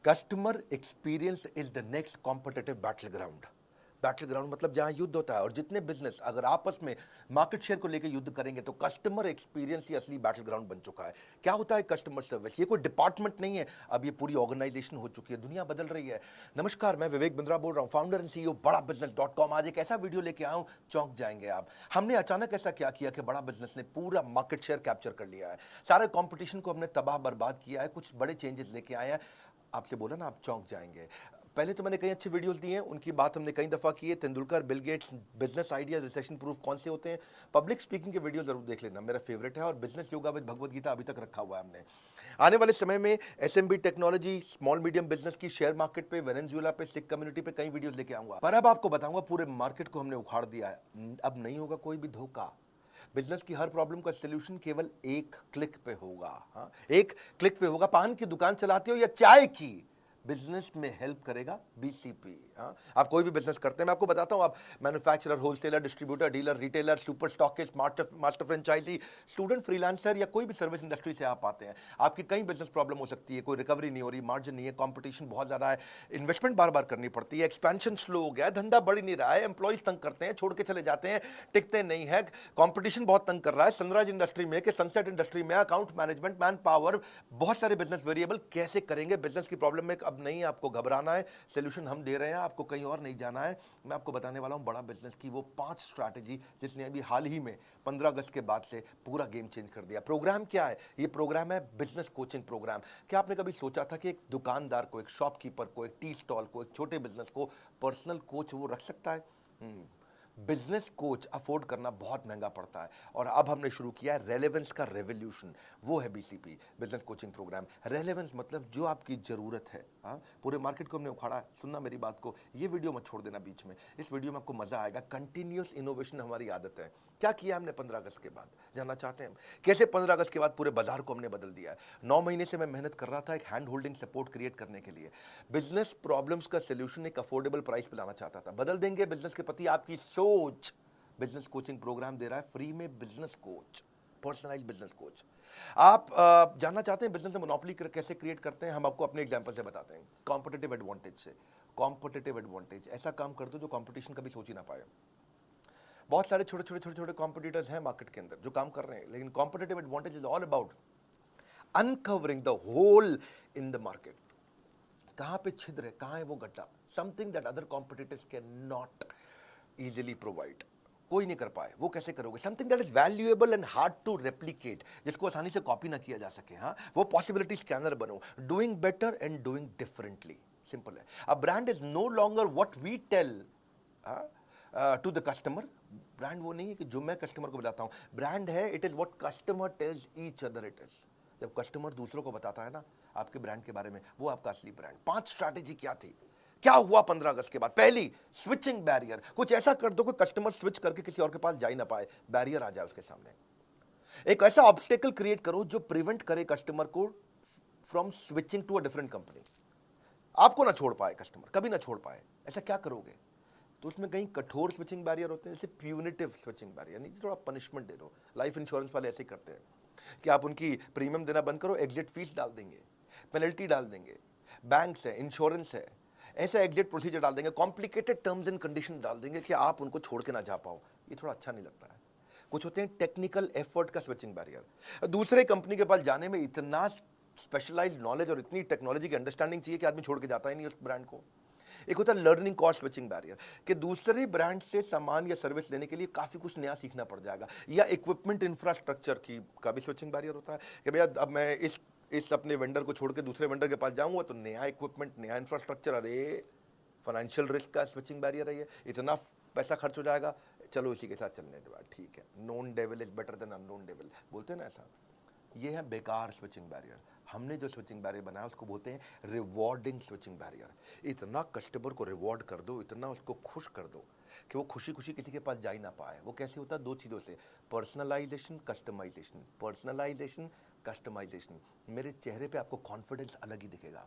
Customer experience is the next competitive battle ground. Battle ground मतलब जहां युद्ध होता है, और जितने बिजनेस अगर आपस में मार्केट शेयर को लेकर युद्ध करेंगे तो कस्टमर एक्सपीरियंस ही असली बैटल ग्राउंड बन चुका है। क्या होता है कस्टमर सर्विस? ये कोई डिपार्टमेंट नहीं है, अब ये पूरी ऑर्गेनाइजेशन हो चुकी है, दुनिया बदल रही है। नमस्कार, मैं विवेक बिंद्रा बोल रहा हूं, फाउंडर एंड सीईओ बड़ा बिजनेस.com। आज एक ऐसा वीडियो लेके आया हूं, चौंक जाएंगे आप। हमने अचानक ऐसा क्या किया कि बड़ा बिजनेस ने पूरा मार्केट शेयर कैप्चर कर लिया है, सारे कंपटीशन को हमने तबाह बर्बाद किया है, कुछ बड़े चेंजेस लेके आए हैं। आपसे बोला ना, आप चौंक जाएंगे। पहले तो मैंने कई अच्छे वीडियोस दिए हैं, उनकी बात हमने कई दफा की है। Tendulkar, Bill Gates, business idea, recession proof कौन से होते हैं। पब्लिक स्पीकिंग के वीडियो जरूर देख लेना, मेरा फेवरेट है। और business yoga with Bhagavad Gita अभी तक रखा हुआ है हमने। आने वाले समय में SMB technology, small medium business की, शेयर मार्केट पे, वेनेजुएला पे, सिख कम्युनिटी पे कई वीडियोस लेके आऊंगा। पर अब आपको बताऊंगा, पूरे मार्केट को हमने उखाड़ दिया है, अब नहीं होगा कोई भी धोखा। बिजनेस की हर प्रॉब्लम का सोल्यूशन केवल एक क्लिक पे होगा। हाँ, एक क्लिक पे होगा। पान की दुकान चलाते हो या चाय की, बिजनेस में हेल्प करेगा बीसीपी। हाँ, आप कोई भी बिजनेस करते हैं, मैं आपको बताता हूं, आप manufacturer, wholesaler, distributor, dealer, retailer, super stockist, master franchisee, student, freelancer या कोई भी सर्विस इंडस्ट्री से आप आते हैं, आपकी कई बिजनेस प्रॉब्लम हो सकती है। कोई रिकवरी नहीं हो रही, मार्जिन नहीं है, कंपटीशन बहुत ज्यादा है, इन्वेस्टमेंट बार बार करनी पड़ती है, एक्सपेंशन स्लो हो गया है, धंधा बढ़ ही नहीं रहा है, एम्प्लॉइज तंग करते हैं, छोड़ के चले जाते हैं, टिकते नहीं है, कंपटीशन बहुत तंग कर रहा है। सनराइज इंडस्ट्री में कि सनसेट इंडस्ट्री में, अकाउंट मैनेजमेंट, मैन पावर, बहुत सारे बिजनेस वेरिएबल, कैसे करेंगे? बिजनेस की प्रॉब्लम में अब नहीं आपको घबराना है, सोल्यूशन हम दे रहे हैं, आपको कहीं और नहीं जाना है। मैं आपको बताने वाला हूं बड़ा बिजनेस की वो 5 स्ट्रैटेजी जिसने अभी हाल ही में 15 अगस्त के बाद से पूरा गेम चेंज कर दिया। प्रोग्राम क्या है? ये प्रोग्राम है बिजनेस कोचिंग प्रोग्राम। क्या आपने कभी सोचा था कि एक दुकानदार को, एक शॉपकीपर को, एक टी स्टॉल को, एक छोटे बिजनेस को पर्सनल कोच वो रख सकता है? बिजनेस कोच अफोर्ड करना बहुत महंगा पड़ता है, और अब हमने शुरू किया है रेलेवेंस का रेवोल्यूशन। वो है BCP, business coaching program. Relevance मतलब जो आपकी जरूरत है। हाँ, पूरे मार्केट को हमने उखाड़ा है। सुनना मेरी बात को, ये वीडियो मत छोड़ देना बीच में, इस वीडियो में आपको मजा आएगा। कंटिन्यूअस इनोवेशन हमारी आदत है। क्या किया हमने 15 अगस्त के बाद, जानना चाहते हैं कैसे 15 अगस्त के बाद पूरे बाजार को हमने बदल दिया है? 9 महीने से मैं मेहनत कर रहा था एक हैंड होल्डिंग सपोर्ट क्रिएट करने के लिए। बिजनेस प्रॉब्लम्स का सोल्यूशन एक अफोर्डेबल प्राइस पे लाना चाहता था। बदल देंगे बिजनेस के प्रति आपकी सोच। बिजनेस कोचिंग प्रोग्राम दे रहा है फ्री में, business coach, personalised business coach. आप जानना चाहते हैं बिजनेस में मोनोपोली कैसे क्रिएट करते हैं? हम आपको अपने एग्जांपल से बताते हैं, कॉम्पिटिटिव एडवांटेज से। कॉम्पिटिटिव एडवांटेज, ऐसा काम कर दो जो कंपटीशन कभी सोच ही ना पाए। बहुत सारे छोटे कॉम्पिटिटर्स हैं मार्केट के अंदर जो काम कर रहे हैं, लेकिन competitive advantage is all about uncovering the hole in the market. कहां पे छिद्र है, कहां है वो गड्ढा, something that other competitors can not easily provide. कोई नहीं कर पाए, वो कैसे करोगे? Something that is valuable and hard to replicate, जिसको आसानी से कॉपी ना किया जा सके। हाँ, वो पॉसिबिलिटी स्कैनर बनो। Doing better and doing differently, simple है। A brand is no longer what we tell to the customer. Brand वो नहीं है कि जो मैं कस्टमर को बताता हूं, ब्रांड है it is what customer tells each other it is. जब कस्टमर दूसरों को बताता है ना आपके ब्रांड के बारे में, वो आपका असली ब्रांड। 5 स्ट्रैटेजी क्या थी, क्या हुआ 15 अगस्त के बाद? पहली, स्विचिंग बैरियर। कुछ ऐसा कर दो कि कस्टमर स्विच करके किसी और के पास जा ही ना पाए, बैरियर आ जाए उसके सामने। एक ऐसा ऑब्स्टेकल क्रिएट करो जो प्रिवेंट करे कस्टमर को from switching to a different company. आपको ना छोड़ पाए कस्टमर, कभी ना छोड़ पाए। ऐसा क्या करोगे? तो उसमें कहीं कठोर स्विचिंग बैरियर होते हैं, जैसे प्यूनिटिव स्विचिंग बैरियर, नहीं थोड़ा पनिशमेंट दे दो। लाइफ इंश्योरेंस वाले ऐसे ही करते हैं कि आप उनकी प्रीमियम देना बंद करो, एग्जिट फीस डाल देंगे, पेनल्टी डाल देंगे। बैंक्स है, इंश्योरेंस है, ऐसा एग्जिट प्रोसीजर डाल देंगे, कॉम्प्लिकेटेड टर्म्स एंड कंडीशन डाल देंगे कि आप उनको छोड़ के ना जा पाओ। ये थोड़ा अच्छा नहीं लगता है। कुछ होते हैं टेक्निकल एफर्ट का स्विचिंग बैरियर। दूसरे कंपनी के पास जाने में इतना स्पेशलाइज्ड नॉलेज और इतनी टेक्नोलॉजी की अंडरस्टैंडिंग चाहिए कि आदमी छोड़ के जाता ही नहीं उस ब्रांड को। एक होता है लर्निंग कॉस्ट स्विचिंग बैरियर, कि दूसरे ब्रांड से सामान या सर्विस लेने के लिए काफी कुछ नया सीखना पड़ जाएगा। या इक्विपमेंट इंफ्रास्ट्रक्चर की का भी स्विचिंग बैरियर होता है कि भैया अब मैं इस अपने वेंडर को छोड़ के दूसरे वेंडर के पास जाऊंगा तो नया इक्विपमेंट, नया इंफ्रास्ट्रक्चर, अरे फाइनेंशियल रिस्क का स्विचिंग बैरियर है ये, इतना पैसा खर्च हो जाएगा, चलो इसी के साथ चलने दो, ठीक है। Known devil is better than unknown devil, बोलते हैं ना ऐसा। ये है बेकार स्विचिंग बैरियर। हमने जो स्विचिंग बैरियर बनाया उसको बोलते हैं रिवॉर्डिंग स्विचिंग बैरियर। इतना कस्टमर को रिवॉर्ड कर दो, इतना उसको खुश कर दो कि वो खुशी खुशी किसी के पास जा ही ना पाए। वो कैसे होता है? 2 चीज़ों से, पर्सनलाइजेशन, कस्टमाइजेशन। Personalisation, customization. मेरे चेहरे पे आपको कॉन्फिडेंस अलग ही दिखेगा।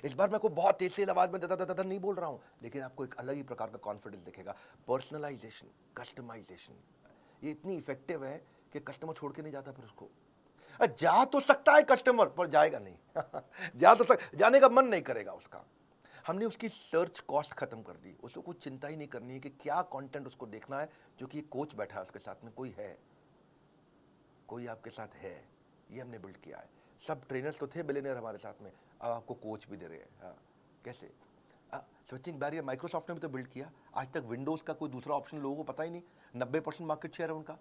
इस बार मैं को बहुत तेज आवाज में दादा नहीं बोल रहा हूं, लेकिन आपको एक अलग ही प्रकार का कॉन्फिडेंस दिखेगा। पर्सनलाइजेशन, कस्टमाइजेशन, ये इतनी इफेक्टिव है कि कस्टमर छोड़ के नहीं जाता फिर उसको। जा तो सकता है कस्टमर, पर जाएगा नहीं। जाने का मन नहीं करेगा उसका। हमने उसकी सर्च कॉस्ट खत्म कर दी, उसको कुछ चिंता ही नहीं करनी है कि क्या कंटेंट उसको देखना है, क्योंकि कोच बैठा है उसके साथ में, कोई आपके साथ है, ये हमने बिल्ड किया है। सब ट्रेनर्स तो थे बिलियनियर हमारे साथ में, अब आपको कोच भी दे रहे हैं। हाँ, कैसे? स्विचिंग बैरियर माइक्रोसॉफ्ट ने भी तो बिल्ड किया। आज तक विंडोज का कोई दूसरा ऑप्शन लोगों को पता ही नहीं, 90% मार्केट शेयर है उनका।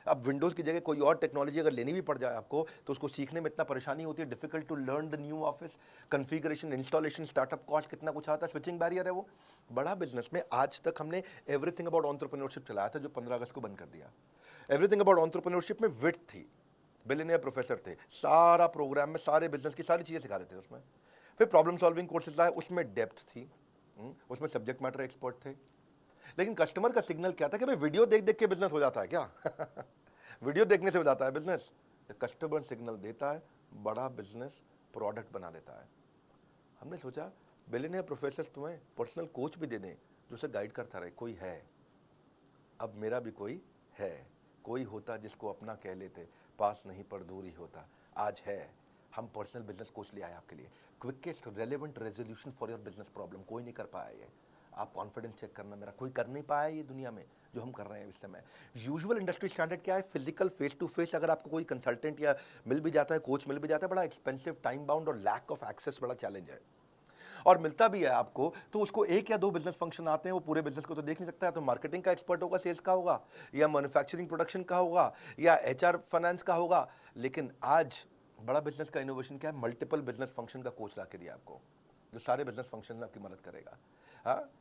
अब विंडोज की जगह कोई और टेक्नोलॉजी अगर लेनी भी पड़ जाए आपको, तो उसको सीखने में इतना परेशानी होती है, difficult to learn the new office, configuration, installation, startup cost कितना कुछ आता है। स्विचिंग बैरियर है वो। बड़ा बिजनेस में आज तक हमने एवरीथिंग अबाउट एंटरप्रेन्योरशिप चलाया था, जो 15 अगस्त को बंद कर दिया। एवरीथिंग अबाउट एंटरप्रेन्योरशिप में विड्थ थी, बिलियनियर प्रोफेसर थे, सारा प्रोग्राम में सारे बिजनेस की सारी चीजें सिखा रहे थे उसमें। फिर प्रॉब्लम सॉल्विंग कोर्सेज आए, उसमें डेप्थ थी, उसमें सब्जेक्ट मैटर एक्सपर्ट थे। लेकिन कस्टमर का सिग्नल क्या था कि भाई वीडियो देख देख के बिजनेस हो जाता है क्या? वीडियो देखने से हो जाता है बिजनेस? कस्टमर सिग्नल देता है, बड़ा बिजनेस प्रोडक्ट बना लेता है। हमने सोचा बिलियनियर प्रोफेसर तुम्हें पर्सनल कोच भी दे दें जो उसे गाइड करता रहे। कोई है, अब मेरा भी कोई है, कोई होता जिसको अपना कह लेते, पास नहीं पर दूर ही होता। आज है, हम पर्सनल बिजनेस कोच ले आए आपके लिए, quickest relevant resolution for your business problem. कोई नहीं कर पाया ये, आप कॉन्फिडेंस चेक करना, मेरा कोई कर नहीं पाया ये दुनिया में जो हम कर रहे हैं इस समय। यूजुअल इंडस्ट्री स्टैंडर्ड क्या है? फिजिकल फेस टू फेस अगर आपको कोई कंसल्टेंट या मिल भी जाता है, कोच मिल भी जाता है, बड़ा एक्सपेंसिव, टाइम बाउंड और लैक ऑफ एक्सेस बड़ा चैलेंज है। और मिलता भी है आपको तो उसको एक या दो बिजनेस फंक्शन आते हैं, वो पूरे बिजनेस को तो देख नहीं सकता है। तो मार्केटिंग का एक्सपर्ट होगा, सेल्स का होगा, या मैन्युफैक्चरिंग प्रोडक्शन का होगा, या एचआर फाइनेंस का होगा। लेकिन आज बड़ा बिजनेस का इनोवेशन क्या है? मल्टीपल बिजनेस फंक्शन का कोच ला के दिया आपको, जो सारे बिजनेस फंक्शन में आपकी मदद करेगा। हाँ,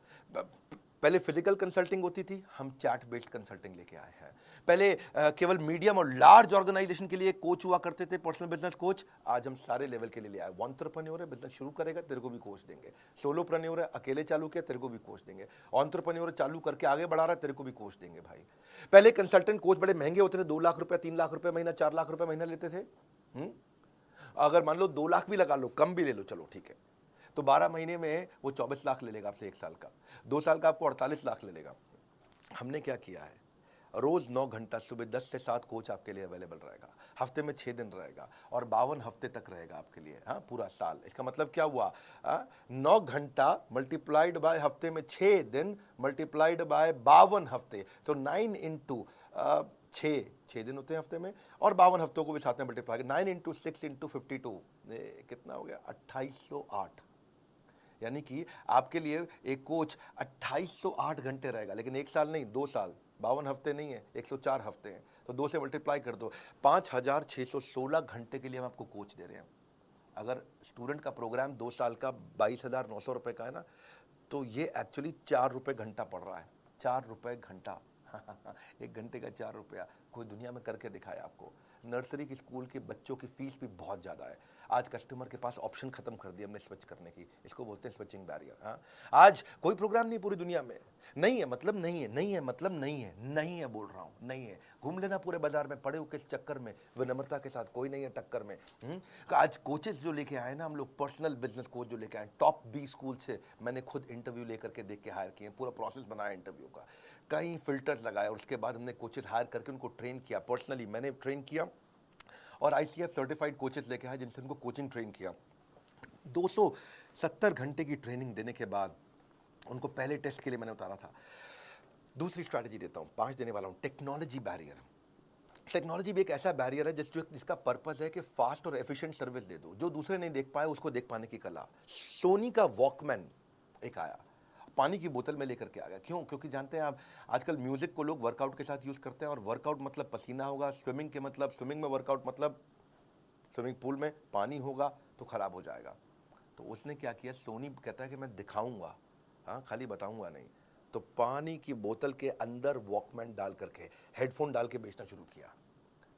पहले फिजिकल कंसल्टिंग होती थी, हम चैट बेस्ड कंसल्टिंग लेके आए हैं। पहले केवल मीडियम और लार्ज ऑर्गेनाइजेशन के लिए कोच हुआ करते थे, पर्सनल बिजनेस कोच। आज हम सारे लेवल के लिए ले आए। एंटरप्रेन्योर है, बिजनेस शुरू करेगा, तेरे को भी कोच देंगे। सोलोप्रेन्योर है, अकेले चालू किया, तेरे को भी कोच देंगे। एंटरप्रेन्योर चालू करके आगे बढ़ा रहा है, तेरे को भी कोच देंगे भाई। पहले कंसल्टेंट कोच बड़े महंगे होते थे, 2 लाख रुपए, 3 लाख रुपए महीना, 4 लाख रुपए महीना लेते थे। अगर मान लो 2 लाख भी लगा लो, कम भी ले लो, चलो ठीक है, तो 12 महीने में वो 24 लाख ले लेगा आपसे 1 साल का। 2 साल का आपको 48 लाख ले लेगा। हमने क्या किया है? रोज 9 घंटा सुबह 10 से 7 कोच आपके लिए अवेलेबल रहेगा, हफ्ते में 6 दिन रहेगा, और 52 हफ्ते तक रहेगा आपके लिए। हाँ, पूरा साल। इसका मतलब क्या हुआ? 9 घंटा मल्टीप्लाइड बाय हफ्ते में 6 दिन मल्टीप्लाइड बाय 52 हफ्ते, तो 9 इंटू 6 दिन होते हैं हफ्ते में, और 52 हफ्तों को भी साथ में मल्टीप्लाई, 9 इंटू 6 इंटू 52, कितना हो गया? 2808। यानी कि आपके लिए एक कोच 2808 घंटे रहेगा, लेकिन 1 साल नहीं, 2 साल, 52 हफ्ते नहीं है, 104 हफ्ते हैं, तो 2 से मल्टीप्लाई कर दो, 5616 घंटे के लिए हम आपको कोच दे रहे हैं। अगर स्टूडेंट का प्रोग्राम 2 साल का 22,900 रुपए का है ना, तो ये एक्चुअली 4 रुपए घंटा पड़ रहा है। 4 रुपए घंटा। 1 घंटे का 4 रुपया, कोई दुनिया में करके दिखाया आपको। नर्सरी की स्कूल के बच्चों की फीस भी बहुत ज़्यादा है। आज कस्टमर के पास ऑप्शन खत्म कर दिया हमने स्विच करने की, इसको बोलते हैं स्विचिंग बैरियर। हाँ, आज कोई प्रोग्राम नहीं पूरी दुनिया में, नहीं है मतलब नहीं है, नहीं है मतलब नहीं है, नहीं है बोल रहा हूँ, नहीं है। घूम लेना पूरे बाजार में, पड़े हो किस चक्कर में, विनम्रता के साथ, कोई नहीं है टक्कर में। आज कोचेस जो लेके आए ना हम लोग, पर्सनल बिजनेस कोच जो लेके आए, टॉप 20 स्कूल से मैंने खुद इंटरव्यू लेकर के देख के हायर किए, पूरा प्रोसेस बनाया इंटरव्यू का, कई फिल्टर्स लगाए, और उसके बाद हमने कोचेस हायर करके उनको ट्रेन किया। पर्सनली मैंने ट्रेन किया, और ICF सर्टिफाइड कोचेस लेके आए जिनसे उनको कोचिंग ट्रेन किया। 270 घंटे की ट्रेनिंग देने के बाद उनको पहले टेस्ट के लिए मैंने उतारा था। दूसरी स्ट्रैटेजी देता हूँ, 5 देने वाला हूँ, टेक्नोलॉजी बैरियर। टेक्नोलॉजी भी एक ऐसा बैरियर है जिसका पर्पस है कि फास्ट और एफिशिएंट सर्विस दे दो, जो दूसरे नहीं देख पाए उसको देख पाने की कला। सोनी का वॉकमैन एक आया, पानी की बोतल में लेकर के आ गया। क्यों? क्योंकि जानते हैं आप, आजकल म्यूजिक को लोग वर्कआउट के साथ यूज करते हैं, और वर्कआउट मतलब पसीना होगा, स्विमिंग के मतलब, स्विमिंग में वर्कआउट मतलब स्विमिंग पूल में पानी होगा तो खराब हो जाएगा। तो उसने क्या किया, सोनी कहता है कि मैं दिखाऊंगा, हाँ, खाली बताऊंगा नहीं। तो पानी की बोतल के अंदर वॉकमैन डाल करके, हेडफोन डाल के बेचना शुरू किया,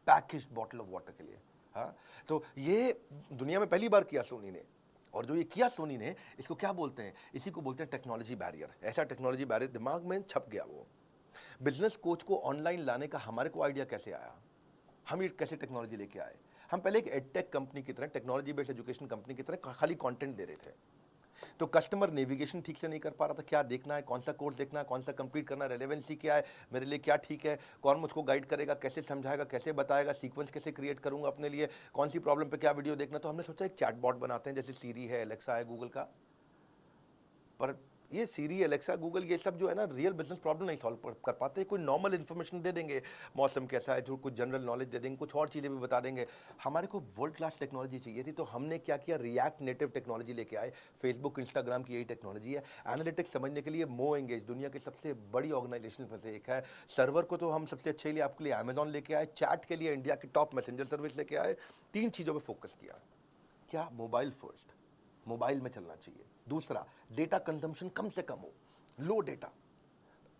पैकेज्ड बॉटल ऑफ वाटर के लिए। हाँ, तो ये दुनिया में पहली बार किया सोनी ने। और जो ये किया सोनी ने, इसको क्या बोलते हैं? इसी को बोलते हैं टेक्नोलॉजी बैरियर। ऐसा टेक्नोलॉजी बैरियर दिमाग में छप गया। वो बिजनेस कोच को ऑनलाइन लाने का हमारे को आइडिया कैसे आया? हम ये कैसे टेक्नोलॉजी लेके आए? हम पहले एक एडटेक कंपनी की तरह, टेक्नोलॉजी बेस्ड एजुकेशन कंपनी की तरह खाली कंटेंट दे रहे थे। तो कस्टमर नेविगेशन ठीक से नहीं कर पा रहा था, क्या देखना है, कौन सा कोर्स देखना है, कौन सा कंप्लीट करना है, रेलेवेंसी क्या है, मेरे लिए क्या ठीक है, कौन मुझको गाइड करेगा, कैसे समझाएगा, कैसे बताएगा, सीक्वेंस कैसे क्रिएट करूंगा अपने लिए, कौन सी प्रॉब्लम पे क्या वीडियो देखना। तो हमने सोचा एक चैटबॉट बनाते हैं, जैसे सीरी है, एलेक्सा है गूगल का। पर ये सीरी, एलेक्सा, गूगल, ये सब जो है ना, रियल बिजनेस प्रॉब्लम नहीं सॉल्व कर पाते। कोई नॉर्मल इन्फॉर्मेशन दे देंगे, मौसम कैसा है, जो कुछ जनरल नॉलेज दे देंगे, कुछ और चीज़ें भी बता देंगे। हमारे को वर्ल्ड क्लास टेक्नोलॉजी चाहिए थी, तो हमने क्या किया, रिएक्ट नेटिव टेक्नोलॉजी लेके आए। फेसबुक, इंस्टाग्राम की यही टेक्नोलॉजी है। एनालिटिक्स समझने के लिए मो एंगेज, दुनिया की सबसे बड़ी ऑर्गेनाइजेशन में से एक है। सर्वर को तो हम सबसे अच्छे लिए आपके लिए अमेजॉन लेके आए, चैट के लिए इंडिया की टॉप मैसेंजर सर्विस लेके आए। 3 चीज़ों पर फोकस किया। क्या? मोबाइल फर्स्ट, मोबाइल में चलना चाहिए। दूसरा, डेटा कंजम्पशन कम से कम हो, लो डेटा,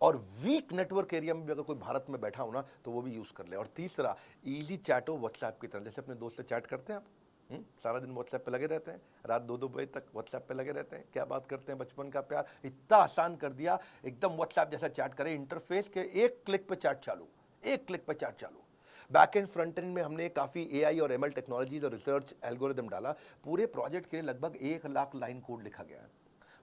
और वीक नेटवर्क एरिया में भी अगर कोई भारत में बैठा हो ना तो वो भी यूज कर ले। और तीसरा, इजी चैट हो व्हाट्सएप की तरह, जैसे अपने दोस्त से चैट करते हैं आप। सारा दिन व्हाट्सएप पे लगे रहते हैं, रात 2-2 बजे तक व्हाट्सएप पे लगे रहते हैं, क्या बात करते हैं, बचपन का प्यार। इतना आसान कर दिया, एकदम व्हाट्सएप जैसा चैट करें, इंटरफेस के एक क्लिक पे चैट चालू, एक क्लिक पे चैट चालू। बैक एंड फ्रंट एंड में हमने काफ़ी एआई और एमएल टेक्नोलॉजीज और रिसर्च एल्गोरिदम डाला। पूरे प्रोजेक्ट के लिए लगभग 1 लाख लाइन कोड लिखा गया है।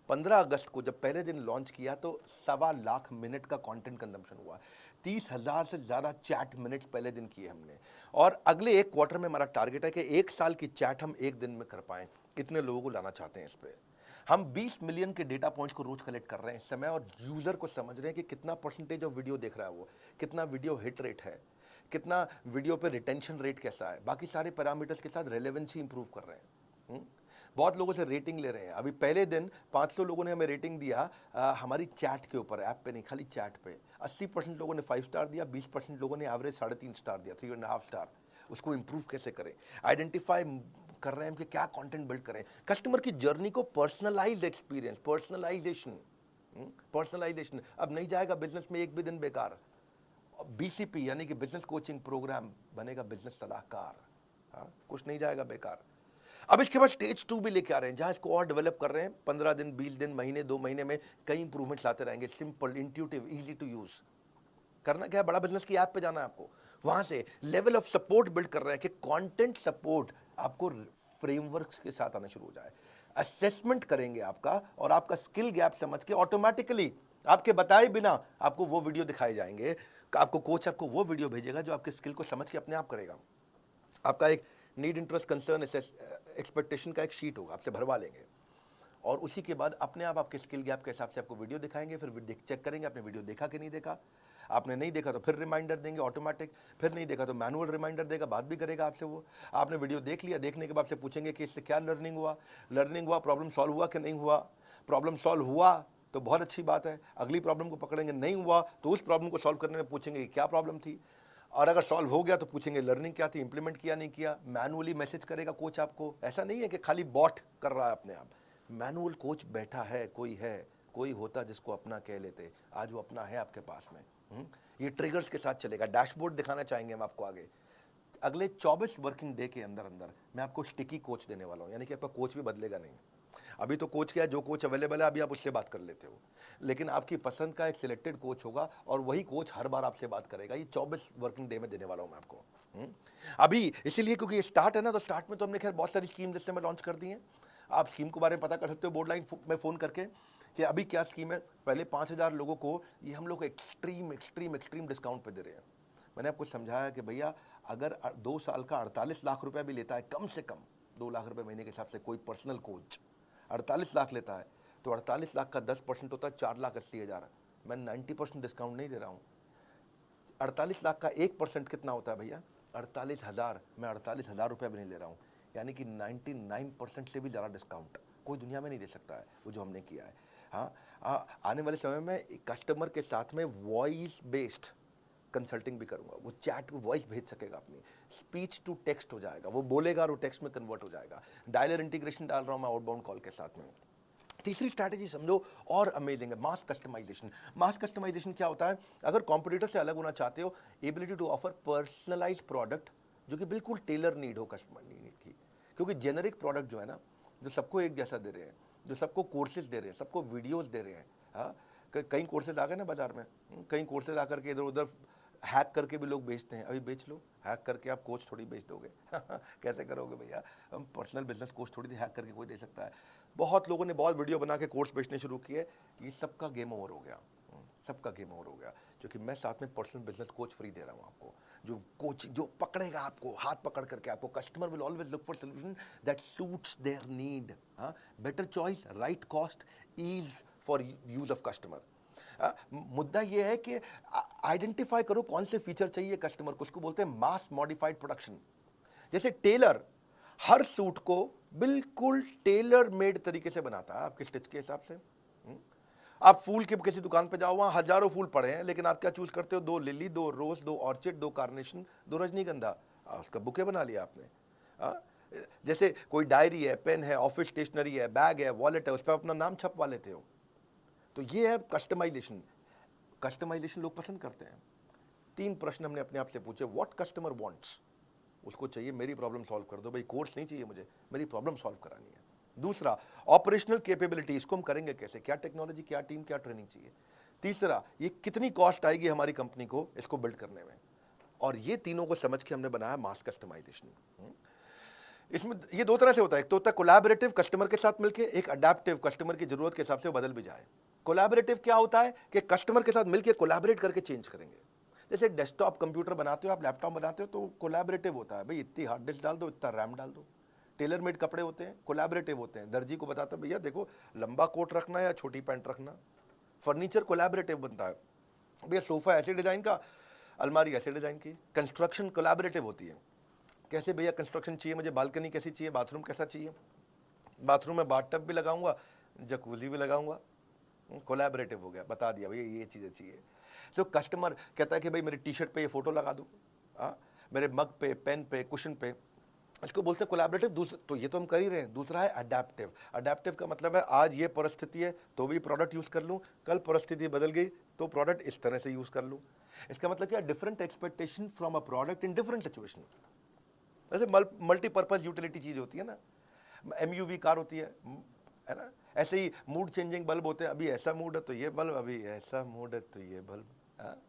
15 अगस्त को जब पहले दिन लॉन्च किया तो 1.25 लाख मिनट का कंटेंट कंजम्पशन हुआ। 30,000 से ज़्यादा चैट मिनट्स पहले दिन किए हमने। और अगले 1 क्वार्टर में हमारा टारगेट है कि 1 साल की चैट हम 1 दिन में कर पाएँ। इतने लोगों को लाना चाहते हैं इस पर। हम 20 मिलियन के डेटा पॉइंट्स को रोज कलेक्ट कर रहे हैं इस समय, और यूज़र को समझ रहे हैं कि कितना परसेंटेज ऑफ वीडियो देख रहा है वो, कितना वीडियो हिट रेट है, कितना वीडियो पे रिटेंशन रेट कैसा है, बाकी सारे पैरामीटर्स के साथ रेलेवेंसी इंप्रूव कर रहे हैं। बहुत लोगों से रेटिंग ले रहे हैं। अभी पहले दिन 500 लोगों ने हमें रेटिंग दिया हमारी चैट के ऊपर, ऐप पे नहीं, खाली चैट पे। 80% लोगों ने 5 स्टार दिया, 20% लोगों ने एवरेज 3.5 स्टार दिया, 3.5 स्टार। उसको इंप्रूव कैसे करें, आइडेंटिफाई कर रहे हैं हम कि क्या कंटेंट बिल्ड करें, कस्टमर की जर्नी को पर्सनलाइज्ड एक्सपीरियंस, पर्सनलाइजेशन। अब नहीं जाएगा बिजनेस में एक भी दिन बेकार। बीसीपी यानी कि बिजनेस कोचिंग प्रोग्राम बनेगा बिजनेस सलाहकार। हाँ, कुछ नहीं जाएगा बेकार। अब इसके बाद स्टेज 2 भी लेके आ रहे हैं, जहां इसको और डेवलप कर रहे हैं। 15 दिन, 20 दिन, महीने, 2 महीने में कई इंप्रूवमेंट्स लाते रहेंगे। Simple, intuitive, easy to use. करना क्या है, बड़ा बिजनेस की ऐप पे जाना है आपको। वहां से लेवल ऑफ सपोर्ट बिल्ड कर रहे हैं कि कंटेंट सपोर्ट आपको फ्रेमवर्क्स के साथ आना शुरू हो जाए। असेसमेंट करेंगे आपका, और आपका स्किल गैप समझ के ऑटोमेटिकली आपके बताए बिना आपको वो वीडियो दिखाए जाएंगे। आपको कोच आपको वो वीडियो भेजेगा जो आपके स्किल को समझ के अपने आप करेगा। आपका एक नीड, इंटरेस्ट, कंसर्न, एक्सपेक्टेशन का एक शीट होगा, आपसे भरवा लेंगे, और उसी के बाद अपने आप आपके स्किल गैप के हिसाब से आपको वीडियो दिखाएंगे। फिर चेक करेंगे आपने वीडियो देखा कि नहीं देखा। आपने नहीं देखा तो फिर रिमाइंडर देंगे ऑटोमेटिक, फिर नहीं देखा तो मैनुअल रिमाइंडर देगा, बात भी करेगा आपसे वो। आपने वीडियो देख लिया, देखने के बाद से पूछेंगे कि इससे क्या लर्निंग हुआ, प्रॉब्लम सॉल्व हुआ कि नहीं हुआ। प्रॉब्लम सॉल्व हुआ तो बहुत अच्छी बात है, अगली प्रॉब्लम को पकड़ेंगे। नहीं हुआ तो उस प्रॉब्लम को सॉल्व करने में पूछेंगे कि क्या प्रॉब्लम थी, और अगर सॉल्व हो गया तो पूछेंगे लर्निंग क्या थी, इंप्लीमेंट किया नहीं किया। मैनुअली मैसेज करेगा कोच आपको, ऐसा नहीं है कि खाली बॉट कर रहा है अपने आप। मैनुअल कोच बैठा है, कोई होता जिसको अपना कह लेते। आज वो अपना है आपके पास में। ये ट्रिगर्स के साथ चलेगा। डैशबोर्ड दिखाना चाहेंगे हम आपको आगे। अगले 24 वर्किंग डे के अंदर अंदर मैं आपको स्टिकी कोच देने वाला हूँ, यानी कि आपका कोच भी बदलेगा नहीं। अभी तो कोच क्या है, जो कोच अवेलेबल है अभी आप उससे बात कर लेते हो, लेकिन आपकी पसंद का एक सिलेक्टेड कोच होगा, और वही कोच हर बार आपसे बात करेगा। ये 24 वर्किंग डे में देने वाला हूं मैं आपको। अभी इसीलिए क्योंकि ये स्टार्ट है ना, तो स्टार्ट में तो हमने खैर बहुत सारी स्कीम जिससे मैं लॉन्च कर दी है। आप स्कीम के बारे में पता कर सकते हो बोर्ड लाइन में फ़ोन करके कि अभी क्या स्कीम है। पहले 5,000 लोगों को ये हम लोग एक्सट्रीम डिस्काउंट पे दे रहे हैं। मैंने आपको समझाया कि भैया अगर 2 साल का 48 लाख रुपया भी लेता है, कम से कम 2 लाख रुपए महीने के हिसाब से कोई पर्सनल कोच 48 लाख लेता है, तो 48 लाख का 10% होता है 4,80,000। मैं 90% डिस्काउंट नहीं दे रहा हूँ। 48 लाख का 1% कितना होता है भैया? 48,000। मैं 48,000 रुपया भी नहीं ले रहा हूँ, यानी कि 99% से भी ज़्यादा डिस्काउंट कोई दुनिया में नहीं दे सकता है वो जो हमने किया है। हाँ, आने वाले समय में कस्टमर के साथ में वॉइस बेस्ड कंसल्टिंग भी करूंगा। वो चैट को वॉइस भेज सकेगा, अपनी स्पीच टू टेक्स्ट हो जाएगा, वो बोलेगा और वो टेक्स्ट में कन्वर्ट हो जाएगा। डायलर इंटीग्रेशन डाल रहा हूं मैं आउटबाउंड कॉल के साथ में। तीसरी स्ट्रैटेजी समझो और अमेजिंग है, मास कस्टमाइजेशन। मास कस्टमाइजेशन क्या होता है? अगर कॉम्पिटिटर से अलग होना चाहते हो, ability to offer personalised product जो कि बिल्कुल टेलर नीड हो कस्टमर नीड की। क्योंकि जेनरिक प्रोडक्ट जो है ना, जो सबको एक जैसा दे रहे हैं, जो सबको कोर्सेज दे रहे हैं, सबको वीडियोस दे रहे हैं। हाँ, कई कोर्सेज आ गए ना बाजार में, कई कोर्सेज आकर के इधर उधर हैक करके भी लोग बेचते हैं, अभी बेच लो, हैक करके आप कोच थोड़ी बेच दोगे कैसे करोगे भैया, हम पर्सनल बिजनेस कोच थोड़ी हैक करके कोई दे सकता है। बहुत लोगों ने बहुत वीडियो बना के कोर्स बेचने शुरू किए, ये सबका गेम ओवर हो गया, सबका गेम ओवर हो गया, क्योंकि मैं साथ में पर्सनल बिजनेस कोच फ्री दे रहा हूँ आपको, जो कोच जो पकड़ेगा आपको, हाथ पकड़ करके आपको, customer will always look for solution that suits their need, better choice, right cost, ease for use of customer. मुद्दा ये है कि आइडेंटिफाई करो कौन से फीचर चाहिए कस्टमर को, उसको बोलते हैं मास मॉडिफाइड प्रोडक्शन। जैसे टेलर हर सूट को बिल्कुल टेलर मेड तरीके से बनाता है आपके स्टिच के हिसाब से। आप फूल की किसी दुकान पे जाओ, वहां हजारों फूल पड़े हैं, लेकिन आप क्या चूज करते हो, 2 लिली, 2 रोज, 2 ऑर्चिड, 2 कार्नेशन, 2 रजनीगंधा, उसका बुके बना लिया आपने। जैसे कोई डायरी है, पेन है, ऑफिस स्टेशनरी है, बैग है, वॉलेट है, उस पर अपना नाम छपवा लेते हो। तो ये है कस्टमाइजेशन। कस्टमाइजेशन लोग पसंद करते हैं। 3 प्रश्न हमने अपने आप से पूछे, व्हाट कस्टमर वांट्स, उसको चाहिए मेरी प्रॉब्लम सॉल्व कर दो भाई, कोर्स नहीं चाहिए मुझे, मेरी प्रॉब्लम सॉल्व करानी है। दूसरा, ऑपरेशनल कैपेबिलिटी, इसको हम करेंगे कैसे, क्या टेक्नोलॉजी, क्या टीम, क्या ट्रेनिंग चाहिए। तीसरा, ये कितनी कॉस्ट आएगी हमारी कंपनी को इसको बिल्ड करने में। और ये तीनों को समझ के हमने बनाया मास कस्टमाइजेशन। इसमें ये 2 तरह से होता है, एक तो होता है कोलैबोरेटिव, कस्टमर के साथ मिलकर, एक अडैप्टिव, कस्टमर की जरूरत के हिसाब से बदल भी जाए। कोलैबोरेटिव क्या होता है कि कस्टमर के साथ मिलकर कोलैबोरेट करके चेंज करेंगे। जैसे डेस्कटॉप कंप्यूटर बनाते हो आप, लैपटॉप बनाते हो, तो कोलैबोरेटिव होता है, भाई इतनी हार्ड डिस्क डाल दो, इतना रैम डाल दो। टेलर मेड कपड़े होते हैं, कोलैबोरेटिव होते हैं, दर्जी को बताता है भैया देखो लंबा कोट रखना है या छोटी पैंट रखना। फर्नीचर कोलैबोरेटिव बनता है, भैया सोफा ऐसे डिजाइन का, अलमारी ऐसे डिजाइन की। कंस्ट्रक्शन कोलैबोरेटिव होती है, कैसे भैया कंस्ट्रक्शन चाहिए मुझे, बालकनी कैसी चाहिए, बाथरूम कैसा चाहिए, बाथरूम में बाथटब भी लगाऊंगा, जकूजी भी लगाऊंगा, कोलैबोरेटिव हो गया, बता दिया भैया ये चीज़ें चाहिए। सो कस्टमर कहता है कि भाई मेरी टी शर्ट पे ये फोटो लगा दो, मेरे मग पे, पेन पे, कुशन पे, इसको बोलते हैं कोलैबोरेटिव। तो ये तो हम कर ही रहे हैं। दूसरा है अडैप्टिव। अडैप्टिव का मतलब है आज ये परिस्थिति है तो भी प्रोडक्ट यूज़ कर लूँ, कल परिस्थिति बदल गई तो प्रोडक्ट इस तरह से यूज़ कर लूँ। इसका मतलब क्या, different expectation from a product in different situation. जैसे मल्टीपर्पज यूटिलिटी चीज़ होती है ना, MUV कार होती है ना, ऐसे ही मूड चेंजिंग बल्ब होते हैं, अभी ऐसा मूड है तो ये बल्ब, अभी ऐसा मूड है तो ये बल्ब।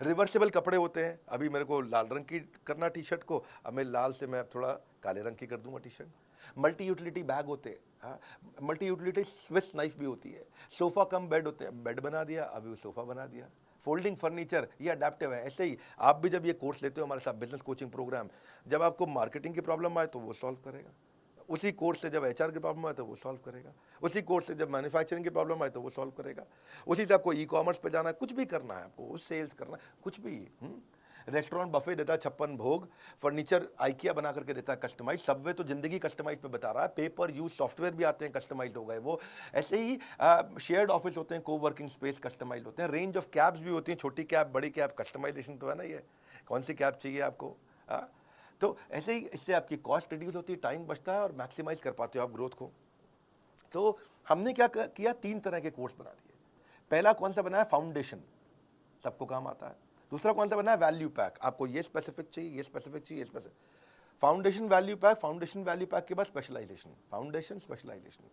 रिवर्सेबल कपड़े होते हैं, अभी मेरे को लाल रंग की करना टी शर्ट को, अब मैं लाल से मैं थोड़ा काले रंग की कर दूंगा T shirt. Multi utility bag होते हैं, मल्टी यूटिलिटी स्विस नाइफ भी होती है। सोफा कम बेड होते हैं, बेड बना दिया, अभी वो सोफा बना दिया। फोल्डिंग फर्नीचर, ये अडेप्टिव है। ऐसे ही आप भी जब ये कोर्स लेते हो हमारे साथ, बिजनेस कोचिंग प्रोग्राम, जब आपको मार्केटिंग की प्रॉब्लम आए तो वो सॉल्व करेगा, उसी कोर्स से जब HR की प्रॉब्लम आए तो वो सॉल्व करेगा, उसी कोर्स से जब मैन्युफैक्चरिंग की प्रॉब्लम आए तो वो सॉल्व करेगा, उसी से आपको ई-कॉमर्स पे जाना है, कुछ भी करना है आपको, सेल्स करना है, कुछ भी। रेस्टोरेंट बफे देता है 56 भोग, फर्नीचर आइकिया बना करके देता है कस्टमाइज, सबवे तो जिंदगी कस्टमाइज पे बता रहा है, पेपर यूज सॉफ्टवेयर भी आते हैं कस्टमाइज हो गए वो। ऐसे ही शेयर्ड ऑफिस होते हैं, को वर्किंग स्पेस कस्टमाइज होते हैं, रेंज ऑफ कैब्स भी होती हैं, छोटी कैब, बड़ी कैब, कस्टमाइजेशन तो है ना, ये कौन सी कैब चाहिए आपको। तो ऐसे ही इससे आपकी कॉस्ट रिड्यूस होती है, टाइम बचता है और मैक्सिमाइज कर पाते हो आप ग्रोथ को। तो हमने क्या किया, 3 तरह के कोर्स बना दिए। पहला कौन सा बनाया, फाउंडेशन, सबको काम आता है। दूसरा कौन सा बनाया, वैल्यू पैक, आपको ये स्पेसिफिक चाहिए, ये स्पेसिफिक चाहिए, ये specific. Foundation value pack, foundation value pack के बाद स्पेशलाइजेशन, फाउंडेशन स्पेशलाइजेशन।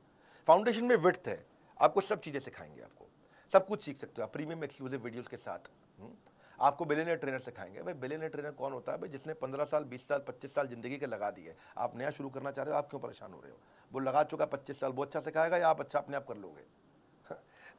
फाउंडेशन में विड्थ है, आपको सब चीजें सिखाएंगे, आपको सब कुछ सीख सकते हो आप प्रीमियम एक्सक्लूसिव वीडियोस के साथ। आपको बिलियनियर ट्रेनर सिखाएंगे। भाई बिलियनियर ट्रेनर कौन होता है, भाई जिसने 15 साल, 20 साल, 25 साल जिंदगी के लगा दिए। आप नया शुरू करना चाह रहे हो, आप क्यों परेशान हो रहे हो, वो लगा चुका 25 साल, वो अच्छा सिखाएगा या आप अच्छा अपने आप कर लोगे।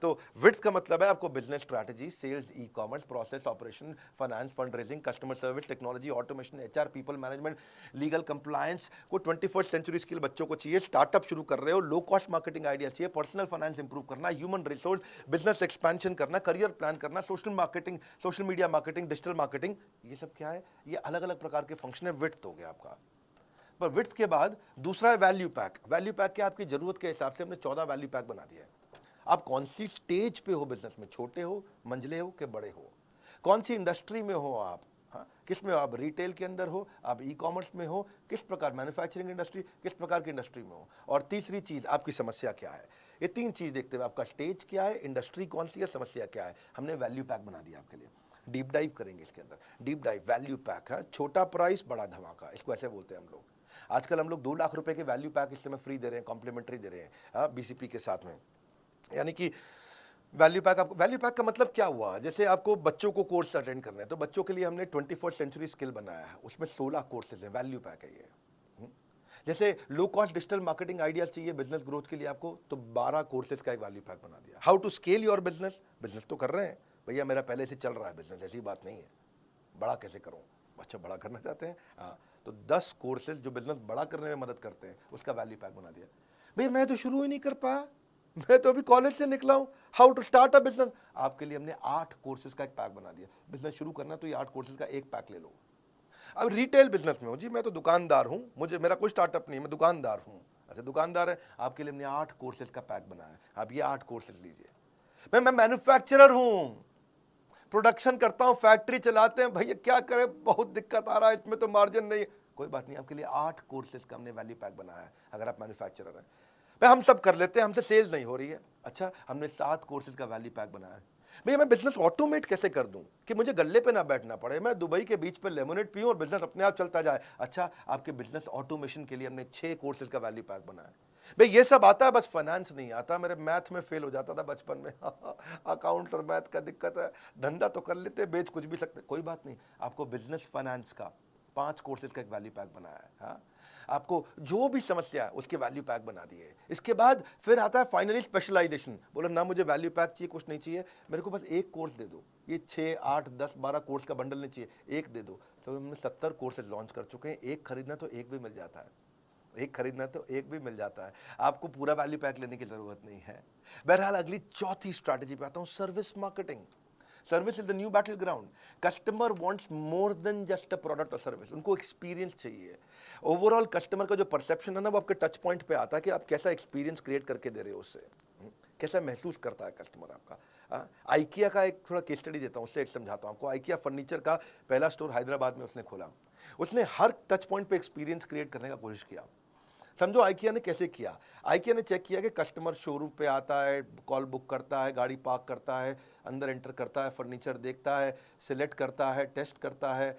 तो विड्थ का मतलब है आपको business strategy, sales, e-commerce, process, operation, finance, fund raising, customer service, technology, automation, HR, people management, legal compliance को 21st सेंचुरी स्किल बच्चों को चाहिए। स्टार्टअप शुरू कर रहे हो, लो कॉस्ट मार्केटिंग आइडिया चाहिए, पर्सनल फाइनेंस इंप्रूव करना, ह्यूमन रिसोर्स, बिजनेस एक्सपेंशन करना, करियर प्लान करना, social marketing, social media marketing, digital marketing, ये सब क्या है, ये अलग अलग प्रकार के फंक्शन है। विड्थ हो गया आपका। पर विड्थ के बाद दूसरा है वैल्यू पैक। वैल्यू पैक क्या, आपकी जरूरत के हिसाब से हमने 14 वैल्यू पैक बना दिया है। आप कौन सी स्टेज पे हो बिजनेस में, छोटे हो, मंझले हो कि बड़े हो, कौन सी इंडस्ट्री में हो आप, किस में हो आप, रिटेल के अंदर हो, आप ई-कॉमर्स में हो, किस प्रकार मैन्युफैक्चरिंग इंडस्ट्री, किस प्रकार की इंडस्ट्री में हो, और तीसरी चीज आपकी समस्या क्या है। ये 3 चीज देखते हुए आपका स्टेज क्या है, इंडस्ट्री कौन सी है, समस्या क्या है, हमने वैल्यू पैक बना दिया आपके लिए। डीप डाइव करेंगे इसके अंदर, डीप डाइव वैल्यू पैक है, छोटा प्राइस बड़ा धमाका, इसको ऐसे बोलते हैं हम लोग। आजकल हम लोग 2 लाख रुपए के वैल्यू पैक इस समय फ्री दे रहे हैं, कॉम्प्लीमेंट्री दे रहे हैं BCP के साथ में। यानी कि वैल्यू पैक, आपको वैल्यू पैक का मतलब क्या हुआ? जैसे आपको बच्चों को कोर्स अटेंड करने हैं, तो बच्चों के लिए हमने 21st सेंचुरी स्किल बनाया है, उसमें 16 कोर्सेज है, वैल्यू पैक है ये। जैसे low cost digital marketing ideas चाहिए बिजनेस ग्रोथ के लिए आपको, तो 12 कोर्सेज का एक वैल्यू पैक बना दिया। How to scale your business, business तो कर रहे हैं भैया, मेरा पहले से चल रहा है बिजनेस, ऐसी बात नहीं है, बड़ा कैसे करूं? अच्छा, बड़ा करना चाहते हैं, हाँ, तो 10 कोर्सेज जो बिजनेस बड़ा करने में मदद करते हैं, उसका वैल्यू पैक बना दिया। भैया मैं तो शुरू ही नहीं कर पाया, मैं तो अभी कॉलेज से निकला हूं, how to start a business, आपके लिए हमने 8 कोर्सेज का एक पैक बना दिया। बिजनेस शुरू करना तो ये 8 कोर्सेज का एक पैक ले लो। अब रिटेल बिजनेस में हो जी, मैं तो दुकानदार हूं, मुझे मेरा कोई स्टार्टअप नहीं, मैं दुकानदार हूं। अच्छा, दुकानदार है, आपके लिए हमने 8 कोर्सेज का पैक बनाया है, आप ये 8 कोर्सेज लीजिए। मैं मैन्युफैक्चरर हूं, प्रोडक्शन करता हूं, फैक्ट्री चलाते हैं, भैया क्या करें, बहुत दिक्कत आ रहा है, इसमें तो मार्जिन नहीं है, कोई बात नहीं, आपके लिए 8 कोर्सेज का हमने वैल्यू पैक बनाया है। अगर आप मैन्युफैक्चरर हैं, भाई हम सब कर लेते हैं, हमसे सेल्स नहीं हो रही है, अच्छा हमने 7 कोर्सेज का वैल्यू पैक बनाया है। भैया मैं बिजनेस ऑटोमेट कैसे कर दूं कि मुझे गल्ले पे ना बैठना पड़े, मैं दुबई के बीच पे लेमोनेड पीऊं और बिजनेस अपने आप चलता जाए। अच्छा, आपके बिजनेस ऑटोमेशन के लिए हमने 6 कोर्सेज का वैल्यू पैक बनाया है। भाई ये सब आता है, बस फाइनेंस नहीं आता, मेरे मैथ में फेल हो जाता था बचपन में अकाउंट और मैथ का दिक्कत है, धंधा तो कर लेते, बेच कुछ भी सकते, कोई बात नहीं, आपको बिजनेस फाइनेंस का 5 कोर्सेज का एक वैल्यू पैक बनाया है। हाँ, आपको जो भी समस्या है उसके वैल्यू पैक बना दिए। इसके बाद फिर आता है फाइनली स्पेशलाइजेशन, बोलो ना मुझे वैल्यू पैक चाहिए, कुछ नहीं चाहिए, मेरे को बस एक कोर्स दे दो, ये 6, 8, 10, 12 कोर्स का बंडल नहीं चाहिए, एक दे दो। तो हमने 70 कोर्सेज लॉन्च कर चुके हैं, एक खरीदना तो एक भी मिल जाता है, एक खरीदना तो एक भी मिल जाता है, आपको पूरा वैल्यू पैक लेने की जरूरत नहीं है। बहरहाल अगली चौथी स्ट्रैटेजी पे आता हूं, service marketing. Service is the new battle ground. Customer wants more than just a product और सर्विस, उनको एक्सपीरियंस चाहिए। ओवरऑल कस्टमर का जो परसेप्शन है ना, वो आपके टच पॉइंट पे आता है कि आप कैसा एक्सपीरियंस क्रिएट करके दे रहे हो उससे, कैसा महसूस करता है कस्टमर आपका। आइकिया का एक थोड़ा केस स्टडी देता हूँ, उससे एक समझाता हूँ आपको। आइकिया फर्नीचर का पहला स्टोर हैदराबाद में उसने खोला, उसने हर टच पॉइंट पे एक्सपीरियंस क्रिएट करने का कोशिश किया। समझो आइकिया ने कैसे किया, आइकिया ने चेक किया कि कस्टमर शोरूम पे आता है, कॉल बुक करता है, गाड़ी पार्क करता है, अंदर एंटर करता है, फर्नीचर देखता है, सिलेक्ट करता है, टेस्ट करता है,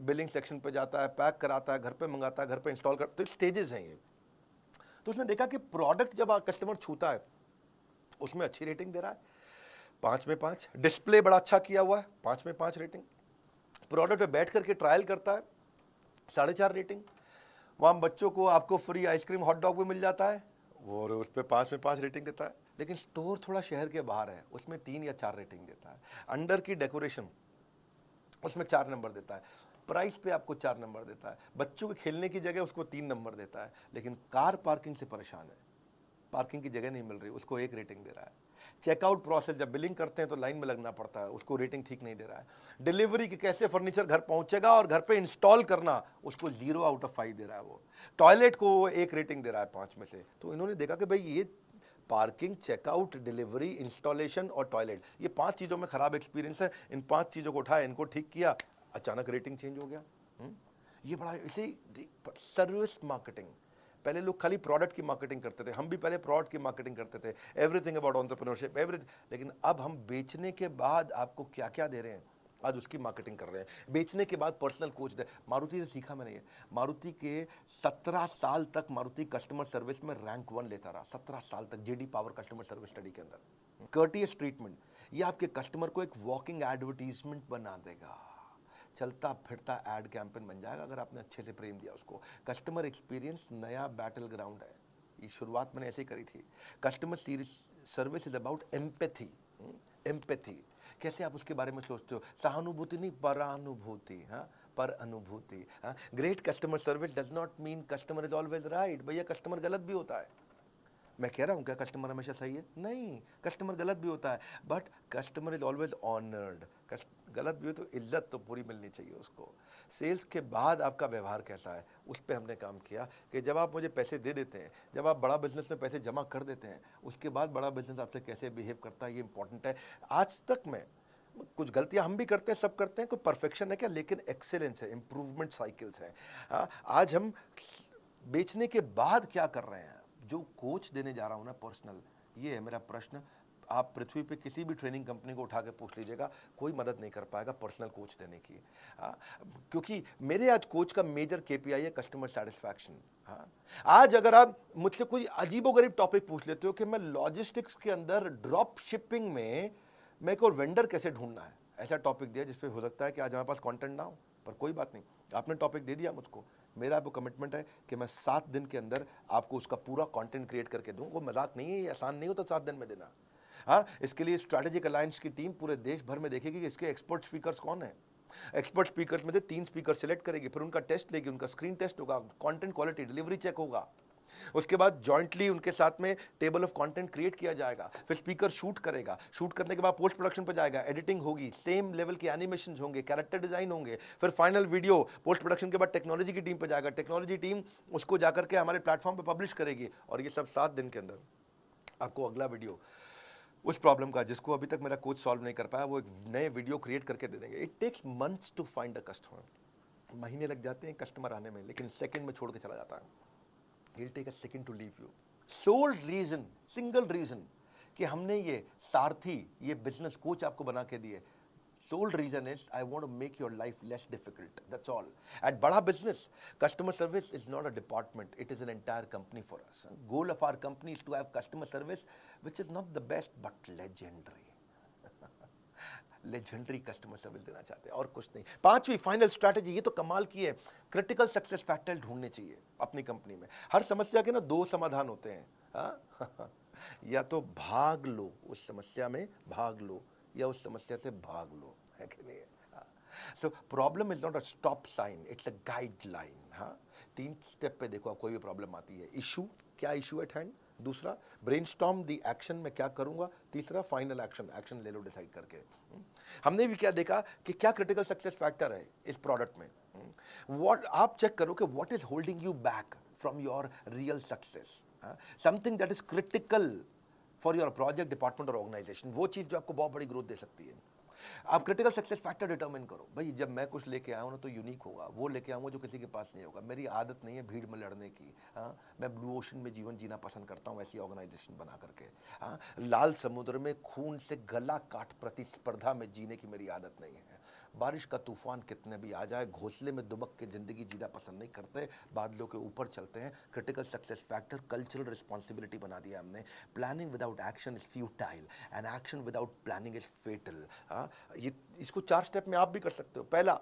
बिलिंग सेक्शन पे जाता है, पैक कराता है, घर पे मंगाता है, घर पे इंस्टॉल करता है, तो स्टेजेस हैं ये। तो उसने देखा कि प्रोडक्ट जब कस्टमर छूता है उसमें अच्छी रेटिंग दे रहा है, 5 में 5, डिस्प्ले बड़ा अच्छा किया हुआ है, 5 में 5 रेटिंग, प्रोडक्ट पे बैठ करके ट्रायल करता है, 4.5 रेटिंग, वहाँ बच्चों को आपको फ्री आइसक्रीम हॉट डॉग भी मिल जाता है, वो उस पर 5 में 5 रेटिंग देता है। लेकिन स्टोर थोड़ा शहर के बाहर है, उसमें 3 या 4 रेटिंग देता है। अंडर की डेकोरेशन उसमें 4 नंबर देता है, प्राइस पे आपको 4 नंबर देता है, बच्चों के खेलने की जगह उसको 3 नंबर देता है। लेकिन कार पार्किंग से परेशान है, पार्किंग की जगह नहीं मिल रही, उसको 1 रेटिंग दे रहा है। चेकआउट प्रोसेस, जब बिलिंग करते हैं तो लाइन में लगना पड़ता है, उसको रेटिंग ठीक नहीं दे रहा है। डिलीवरी की कैसे फर्नीचर घर पहुंचेगा और घर पे इंस्टॉल करना, उसको 0 आउट ऑफ 5 दे रहा है वो। टॉयलेट को 1 रेटिंग दे रहा है 5 में से। तो इन्होंने देखा कि भाई ये पार्किंग, चेकआउट, डिलीवरी, इंस्टॉलेशन और टॉयलेट, ये 5 चीज़ों में खराब एक्सपीरियंस है, इन 5 चीज़ों को उठाया, इनको ठीक किया, अचानक रेटिंग चेंज हो गया। ये बड़ा इसे सर्विस मार्केटिंग। पहले लोग खाली प्रोडक्ट की मार्केटिंग करते थे, हम भी पहले प्रोडक्ट की मार्केटिंग करते थे, एवरीथिंग अबाउट एंटरप्रेन्योरशिप एवरीथिंग। लेकिन अब हम बेचने के बाद आपको क्या क्या दे रहे हैं, आज उसकी मार्केटिंग कर रहे हैं। बेचने के बाद पर्सनल कोच दे, मारुति से सीखा मैंने ये। मारुति के 17 साल तक मारुति कस्टमर सर्विस में रैंक 1 लेता रहा, 17 साल तक, JD power customer service study के अंदर। कर्टियस ट्रीटमेंट, ये आपके कस्टमर को एक वॉकिंग एडवर्टीजमेंट बना देगा, चलता फिरता एड कैंपेन बन जाएगा अगर आपने अच्छे से प्रेम दिया उसको। कस्टमर एक्सपीरियंस नया बैटल ग्राउंड है, ये शुरुआत मैंने ऐसे ही करी थी। Customer service is about empathy. Empathy कैसे आप उसके बारे में सोचते हो, सहानुभूति नहीं, परानुभूति। हाँ, पर अनुभूति। हाँ, great customer service does not mean customer is always right. भैया कस्टमर गलत भी होता है, मैं कह रहा हूँ क्या कस्टमर हमेशा सही है? नहीं, कस्टमर गलत भी होता है, but customer is always honoured. गलत भी हो तो इज्जत तो पूरी मिलनी चाहिए उसको। सेल्स के बाद आपका व्यवहार कैसा है, उस पर हमने काम किया कि जब आप मुझे पैसे दे देते हैं, जब आप बड़ा बिजनेस में पैसे जमा कर देते हैं, उसके बाद बड़ा बिजनेस आपसे कैसे बिहेव करता है, ये इंपॉर्टेंट है। आज तक में कुछ गलतियां हम भी करते हैं, सब करते हैं, कोई परफेक्शन है क्या, लेकिन एक्सेलेंस है, इंप्रूवमेंट साइकिल्स हैं। आज हम बेचने के बाद क्या कर रहे हैं, जो कोच देने जा रहा हूँ ना पर्सनल, ये है मेरा प्रश्न। आप पृथ्वी पे किसी भी ट्रेनिंग कंपनी को उठा के पूछ लीजिएगा, कोई मदद नहीं कर पाएगा पर्सनल कोच देने की। हाँ, क्योंकि मेरे आज कोच का मेजर केपीआई है कस्टमर सेटिस्फैक्शन। हाँ, आज अगर आप मुझसे कोई अजीबोगरीब टॉपिक पूछ लेते हो कि मैं लॉजिस्टिक्स के अंदर ड्रॉप शिपिंग में मेरे को वेंडर कैसे ढूंढना है, ऐसा टॉपिक दिया जिसपे हो सकता है कि आज हमारे पास कंटेंट ना हो, पर कोई बात नहीं, आपने टॉपिक दे दिया मुझको, मेरा आपको कमिटमेंट है कि मैं 7 दिन के अंदर आपको उसका पूरा कंटेंट क्रिएट करके दूं। वो मजाक नहीं है, ये आसान नहीं होता 7 दिन में देना। हाँ, इसके लिए स्ट्रैटेजिक अलायंस की टीम पूरे देश भर में देखेगी कि इसके एक्सपर्ट स्पीकर्स कौन है। एक्सपर्ट स्पीकर्स में से 3 स्पीकर सिलेक्ट करेगी, फिर उनका टेस्ट लेगी, उनका स्क्रीन टेस्ट होगा, कंटेंट क्वालिटी डिलीवरी चेक होगा, उसके बाद जॉइंटली उनके साथ में टेबल ऑफ कंटेंट क्रिएट किया जाएगा, फिर स्पीकर शूट करेगा, शूट करने के बाद पोस्ट प्रोडक्शन पर जाएगा, एडिटिंग होगी, सेम लेवल के एनिमेशन होंगे, कैरेक्टर डिजाइन होंगे, फिर फाइनल वीडियो पोस्ट प्रोडक्शन के बाद टेक्नोलॉजी की टीम पर जाएगा, टेक्नोलॉजी टीम उसको जाकर के हमारे प्लेटफॉर्म पर पब्लिश करेगी, और ये सब 7 दिन के अंदर आपको अगला वीडियो उस प्रॉब्लम का जिसको अभी तक मेरा कोच सॉल्व नहीं कर पाया, वो एक नए वीडियो क्रिएट करके दे देंगे। It takes months to find a customer, महीने लग जाते हैं कस्टमर आने में, लेकिन सेकंड में छोड़ के चला जाता है। He'll take a second to leave you. Sole reason, single reason कि हमने ये सारथी, ये बिजनेस कोच आपको बना के दिए, sole reason is I want to make your life less difficult. That's all. At बड़ा business, customer service is not a department. It is an entire company for us. Goal of our company is to have customer service, which is not the best but legendary. Legendary customer service देना चाहते हैं और कुछ नहीं। 5वीं final strategy, ये तो कमाल की है, क्रिटिकल सक्सेस फैक्टर ढूंढने चाहिए अपनी कंपनी में। हर समस्या के ना 2 समाधान होते हैं। हाँ? या तो भाग लो, उस समस्या में भाग लो, या उस समस्या से भाग लो, है कि नहीं? So problem is not a stop sign, it's a guideline. हाँ, 3 स्टेप पे देखो, आप कोई भी प्रॉब्लम आती है, इशू, क्या इशू एट हैंड, दूसरा ब्रेनस्टॉर्म दी एक्शन, मैं क्या करूंगा, तीसरा फाइनल एक्शन, एक्शन ले लो डिसाइड करके। हमने भी क्या देखा कि क्या क्रिटिकल सक्सेस फैक्टर है इस प्रोडक्ट में। व्हाट आप चेक करो कि what is holding you back from your real success, something that is critical for your project, department और ऑर्गेनाइजेशन, वो चीज जो आपको बहुत बड़ी ग्रोथ दे सकती है। आप क्रिटिकल सक्सेस फैक्टर डिटरमिन करो, भाई जब मैं कुछ लेके आया हूँ ना तो यूनिक होगा, वो लेके आऊँगा जो किसी के पास नहीं होगा। मेरी आदत नहीं है भीड़ में लड़ने की। हाँ, मैं ब्लू ओशन में जीवन जीना पसंद करता हूँ, ऐसी ऑर्गेनाइजेशन बना करके। हाँ, लाल समुद्र में खून से गला काट प्रतिस्पर्धा में जीने की मेरी आदत नहीं है। बारिश का तूफान कितने भी आ जाए, घोंसले में दुबक के जिंदगी जीना पसंद नहीं करते, बादलों के ऊपर चलते हैं। Critical success factor cultural responsibility बना दिया हमने। Planning without action is futile and action without planning is fatal. हाँ, ये इसको 4 स्टेप में आप भी कर सकते हो। पहला,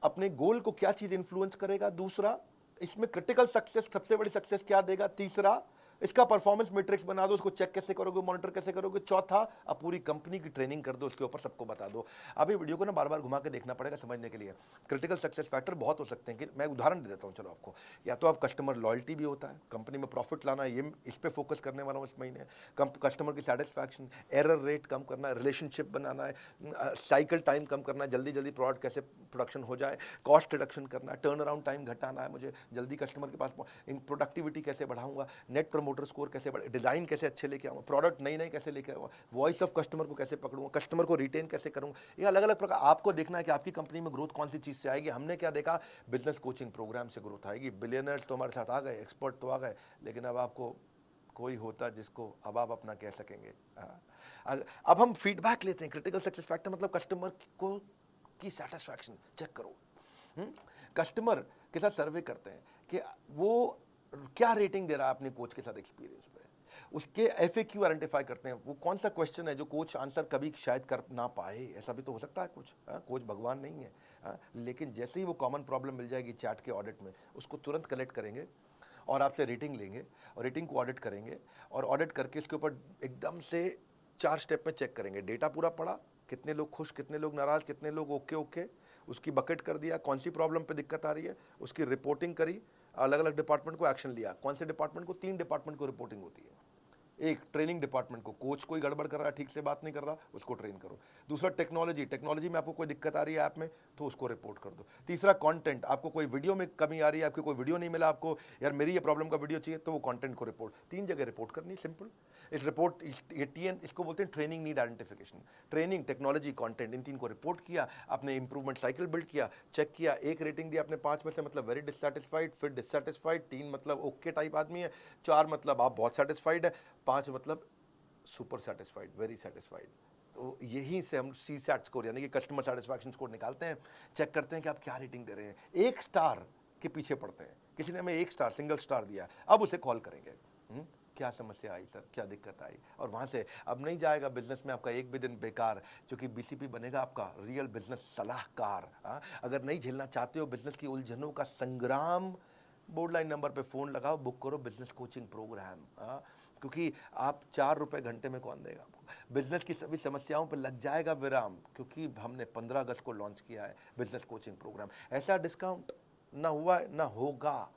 अपने गोल को क्या चीज इन्फ्लुएंस करेगा, दूसरा इसमें क्रिटिकल सक्सेस सबसे बड़ी सक्सेस क्या देगा, तीसरा इसका परफॉर्मेंस मैट्रिक्स बना दो, उसको चेक कैसे करोगे, मॉनिटर कैसे करोगे, चौथा अब पूरी कंपनी की ट्रेनिंग कर दो, उसके ऊपर सबको बता दो। अब ये वीडियो को ना बार बार घुमा के देखना पड़ेगा समझने के लिए। क्रिटिकल सक्सेस फैक्टर बहुत हो सकते हैं, कि मैं उदाहरण दे देता हूँ चलो आपको। या तो आप कस्टमर लॉयल्टी भी होता है, कंपनी में प्रॉफिट लाना, ये इस पे फोकस करने वाला हूँ इस महीने। कस्टमर की सेटिस्फैक्शन, एरर रेट कम करना है, रिलेशनशिप बनाना है, साइकिल टाइम कम करना है, जल्दी जल्दी प्रोडक्ट कैसे प्रोडक्शन हो जाए, कॉस्ट रिडक्शन करना है, टर्न अराउंड टाइम घटाना है, मुझे जल्दी कस्टमर के पास प्रोडक्टिविटी कैसे बढ़ाऊंगा, नेट प्रमोटर स्कोर कैसे बढ़े, डिजाइन कैसे अच्छे लेके आऊँगा, प्रोडक्ट नई नई कैसे लेके आऊँगा, वॉइस ऑफ कस्टमर को कैसे पकड़ूंगा, कस्टमर को रिटेन कैसे करूँगा। ये अलग अलग प्रकार आपको देखना है कि आपकी कंपनी में ग्रोथ कौन सी चीज़ से आएगी। हमने क्या देखा, बिजनेस कोचिंग प्रोग्राम से ग्रोथ आएगी। बिलियनर्स तो हमारे साथ आ गए, एक्सपर्ट तो आ गए, लेकिन अब आपको कोई होता जिसको अब आप अपना कह सकेंगे। अब हम फीडबैक लेते हैं। क्रिटिकल सक्सेस फैक्टर मतलब कस्टमर को की सेटिस्फैक्शन चेक करो। कस्टमर के साथ सर्वे करते हैं कि वो क्या रेटिंग दे रहा है अपने कोच के साथ एक्सपीरियंस पे, उसके FAQ आइडेंटिफाई करते हैं, वो कौन सा क्वेश्चन है जो कोच आंसर कभी शायद कर ना पाए, ऐसा भी तो हो सकता है कुछ। कोच भगवान नहीं है। लेकिन जैसे ही वो कॉमन प्रॉब्लम मिल जाएगी चैट के ऑडिट में, उसको तुरंत कलेक्ट करेंगे और आपसे रेटिंग लेंगे और रेटिंग को ऑडिट करेंगे, और ऑडिट करके इसके ऊपर एकदम से 4 स्टेप में चेक करेंगे। डेटा पूरा पड़ा, कितने लोग खुश, कितने लोग नाराज, कितने लोग ओके, उसकी बकेट कर दिया, कौन सी प्रॉब्लम पे दिक्कत आ रही है, उसकी रिपोर्टिंग करी, अलग अलग डिपार्टमेंट को एक्शन लिया। कौन से डिपार्टमेंट को, 3 डिपार्टमेंट को रिपोर्टिंग होती है। एक ट्रेनिंग डिपार्टमेंट को, कोच कोई गड़बड़ कर रहा है, ठीक से बात नहीं कर रहा, उसको ट्रेन करो। दूसरा टेक्नोलॉजी में आपको कोई दिक्कत आ रही है ऐप में, तो उसको रिपोर्ट कर दो। तीसरा कंटेंट, आपको कोई वीडियो में कमी आ रही है, आपको कोई वीडियो नहीं मिला, आपको यार मेरी ये प्रॉब्लम का वीडियो चाहिए, तो वो कंटेंट को रिपोर्ट, 3 जगह रिपोर्ट करनी, सिंपल। इस रिपोर्ट ये TN इसको बोलते हैं training need identification. Training, technology, content, इन 3 को रिपोर्ट किया, अपने इंप्रूवमेंट साइकिल बिल्ड किया, चेक किया, 1 रेटिंग दिया अपने 5 में से, मतलब वेरी डिससैटिस्फाइड, फिर डिससैटिस्फाइड, 3 मतलब ओके टाइप आदमी है, 4 मतलब आप बहुत सेटिस्फाइड है, 5 मतलब सुपर सेटिस्फाइड, वेरी सेटिस्फाइड। तो यहीं से हम सी सैट स्कोर यानी कि कस्टमर सेटिस्फैक्शन स्कोर निकालते हैं, चेक करते हैं कि आप क्या रेटिंग दे रहे हैं। 1 स्टार के पीछे पड़ते हैं, किसी ने हमें 1 स्टार सिंगल स्टार दिया, अब उसे कॉल करेंगे, क्या समस्या आई सर, क्या दिक्कत आई, और वहाँ से अब नहीं जाएगा बिजनेस में आपका एक भी दिन बेकार, क्योंकि बीसीपी बनेगा आपका रियल बिजनेस सलाहकार। अगर नहीं झेलना चाहते हो बिजनेस की उलझनों का संग्राम, बोर्ड लाइन नंबर पे फ़ोन लगाओ, बुक करो बिजनेस कोचिंग प्रोग्राम। क्योंकि आप 4 रुपए घंटे में कौन देगा आपको। बिजनेस की सभी समस्याओं पर लग जाएगा विराम, क्योंकि हमने 15 अगस्त को लॉन्च किया है बिजनेस कोचिंग प्रोग्राम। ऐसा डिस्काउंट ना हुआ है ना होगा।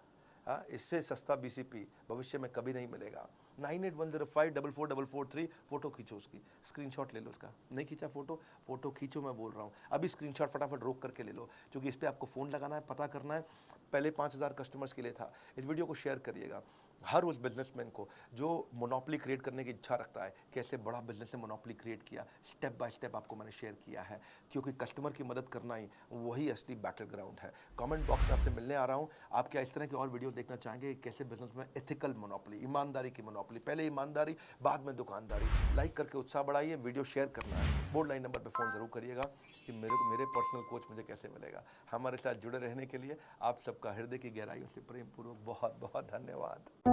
इससे सस्ता बीसीपी भविष्य में कभी नहीं मिलेगा। 9810544443, फोटो खींचो उसकी, स्क्रीनशॉट ले लो उसका। नहीं खींचा फोटो खींचो, मैं बोल रहा हूँ अभी स्क्रीनशॉट फटाफट रोक करके ले लो, क्योंकि इस पर आपको फ़ोन लगाना है, पता करना है। पहले 5000 कस्टमर्स के लिए था। इस वीडियो को शेयर करिएगा हर उस बिजनेसमैन को जो मोनोपोली क्रिएट करने की इच्छा रखता है, कैसे बड़ा बिजनेस से मोनोपोली क्रिएट किया, स्टेप बाय स्टेप आपको मैंने शेयर किया है, क्योंकि कस्टमर की मदद करना ही वही असली बैटल ग्राउंड है। कमेंट बॉक्स में आपसे मिलने आ रहा हूँ। आप क्या इस तरह की और वीडियो देखना चाहेंगे, कैसे बिजनेस में एथिकल मोनोपोली, ईमानदारी की मोनोपोली, पहले ईमानदारी बाद में दुकानदारी। लाइक करके उत्साह बढ़ाइए, वीडियो शेयर करना है, बोर्ड लाइन नंबर पर फ़ोन ज़रूर करिएगा कि मेरे पर्सनल कोच मुझे कैसे मिलेगा। हमारे साथ जुड़े रहने के लिए आप सबका हृदय की गहराइयों से प्रेम पूर्वक बहुत बहुत धन्यवाद।